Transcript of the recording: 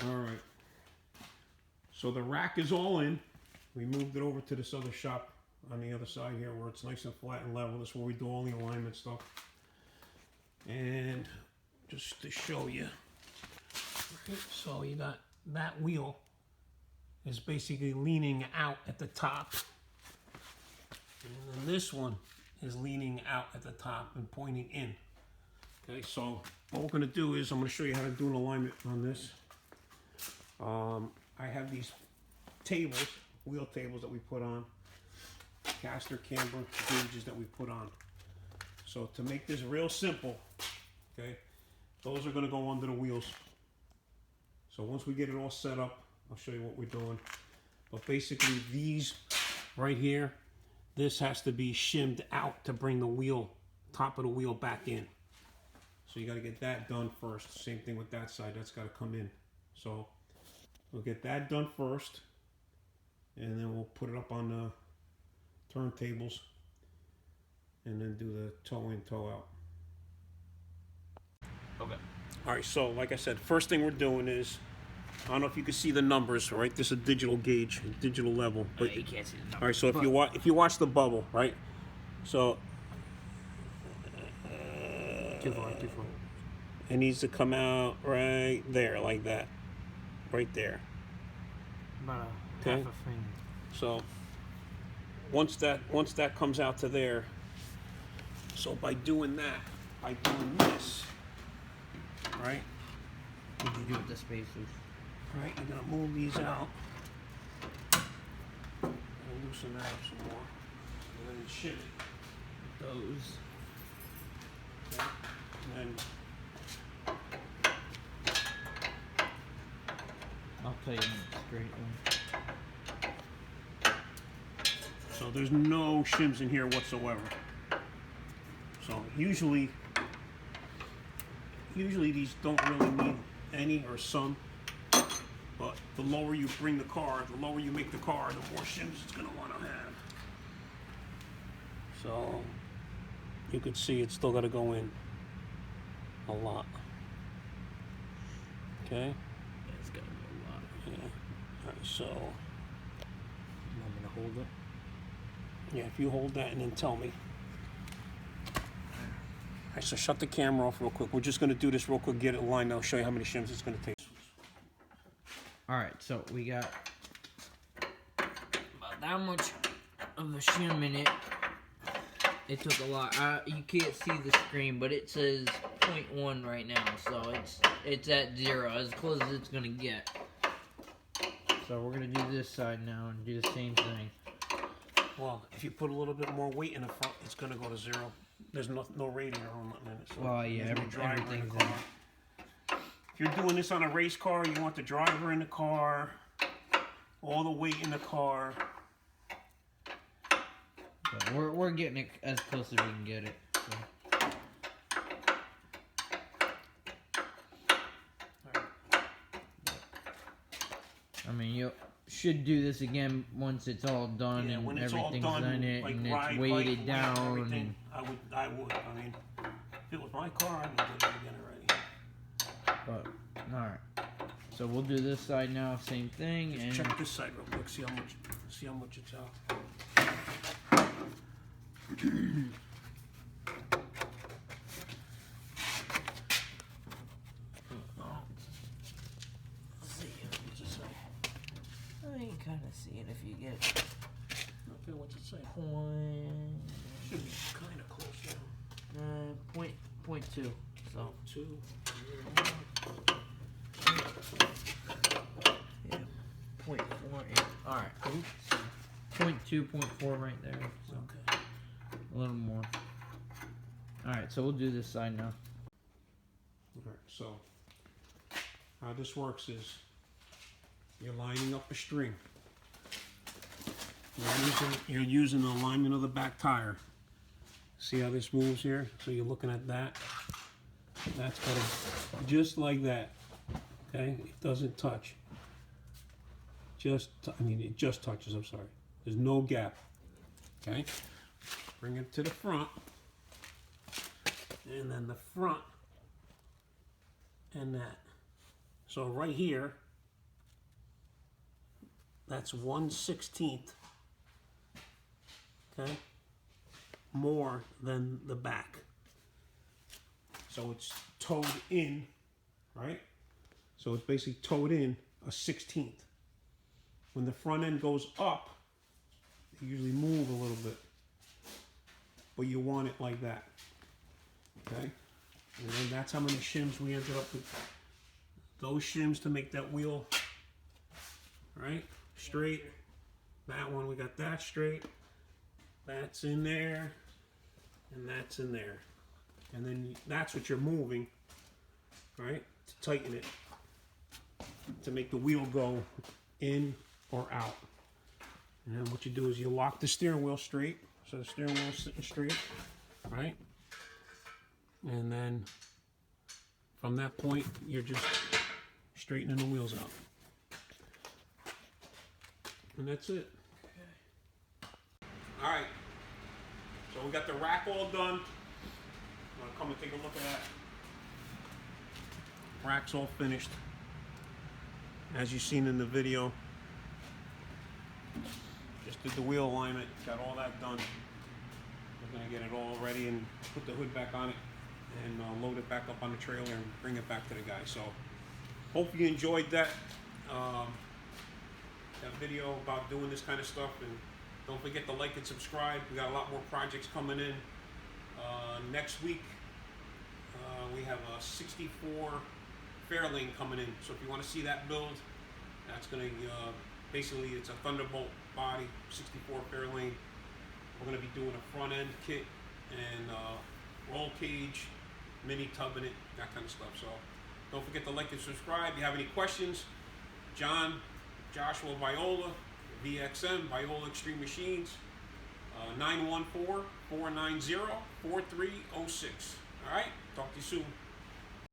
All right. So the rack is all in. We moved it over to this other shop on the other side here where it's nice and flat and level. This is where we do all the alignment stuff. And just to show you, right, so you got that wheel is basically leaning out at the top. And then this one is leaning out at the top and pointing in. Okay, so what we're going to do is I'm going to show you how to do an alignment on this. I have these tables, wheel tables that we put on, caster camber gauges that we put on. So to make this real simple, okay, those are going to go under the wheels. So once we get it all set up, I'll show you what we're doing. But basically these right here, this has to be shimmed out to bring the wheel, top of the wheel back in. So you got to get that done first. Same thing with that side, that's got to come in. So we'll get that done first, and then we'll put it up on the turntables, and then do the toe in, toe out. Okay. All right, so like I said, first thing we're doing is, I don't know if you can see the numbers, right? This is a digital gauge, a digital level. But, you can't see the numbers. all right, so if you watch the bubble, right? So Too far. it needs to come out right there, like that, right there. About Okay. half a finger. So once that comes out to there, so by doing that, by doing this, right? What did you do with the spacers? Right, you're gonna move these out and loosen that up some more, and then shim it. Those. Okay? And then I'll tell you when it's straight. so there's no shims in here whatsoever. So usually these don't really need any or some. But the lower you bring the car, the lower you make the car, the more shims it's going to want to have. So you could see it's still got to go in a lot. Okay? Yeah, it's gotta be a lot. Yeah. All right, so You want me to hold it? yeah, if you hold that and then tell me. All right, so shut the camera off real quick. We're just going to do this real quick, get it lined. I'll show you how many shims it's going to take. Alright, so we got about that much of the shim in it. It took a lot. You can't see the screen, but it says 0.1 right now, so it's at 0, as close as it's gonna get. So we're gonna do this side now and do the same thing. Well, if you put a little bit more weight in the front, it's going to go to 0. There's no radiator on it. So Well, yeah, there's no driver in the everything's car. in. If you're doing this on a race car, you want the driver in the car, all the weight in the car. But we're getting it as close as we can get it. So. I mean, you should do this again once it's all done Yeah, and when it's all everything's done, in it like and it's ride, weighted bike, down. weight, everything, And, I would. I mean, if it was my car, I'd do it again already. but all right, so we'll do this side now, same thing, and Check this side real quick. See how much it's out. see I can kind of see it if you get Okay, what's it say? point Should be kind of close now. point 2. So 2. yeah, 0.48. All right, so 0.2, 0.4 right there. So Okay. a little more. All right, so we'll do this side now. All right. So how this works is you're lining up a string. You're using the alignment of the back tire. See how this moves here? So you're looking at that. That's gotta just like that. Okay, it doesn't touch. It just touches. I'm sorry. There's no gap. Okay, bring it to the front, and then the front, and that. So right here, that's 1/16, okay, more than the back. So it's towed in, right? So it's basically towed in a 1/16. When the front end goes up, they usually move a little bit, but you want it like that, okay? And then that's how many shims we ended up with. Those shims to make that wheel, right, straight. That one, we got that straight. That's in there, and that's in there. And then that's what you're moving, right, to tighten it, to make the wheel go in or out. And then what you do is you lock the steering wheel straight, so the steering wheel is sitting straight, right? And then from that point, you're just straightening the wheels out. And that's it. All right, so we got the rack all done. I'm gonna come and take a look at that. Rack's all finished. As you've seen in the video, just did the wheel alignment, got all that done. We're gonna get it all ready and put the hood back on it and load it back up on the trailer and bring it back to the guy. So hope you enjoyed that that video about doing this kind of stuff, and don't forget to like and subscribe. We got a lot more projects coming in. Next week we have a 64 Fairlane coming in, so if you want to see that build, that's going to basically, it's a Thunderbolt body 64 Fairlane. We're going to be doing a front end kit and roll cage, mini tub in it, that kind of stuff. So don't forget to like and subscribe. If you have any questions, Joshua Viola, VXM, Viola Extreme Machines, 914-490-4306. All right, talk to you soon.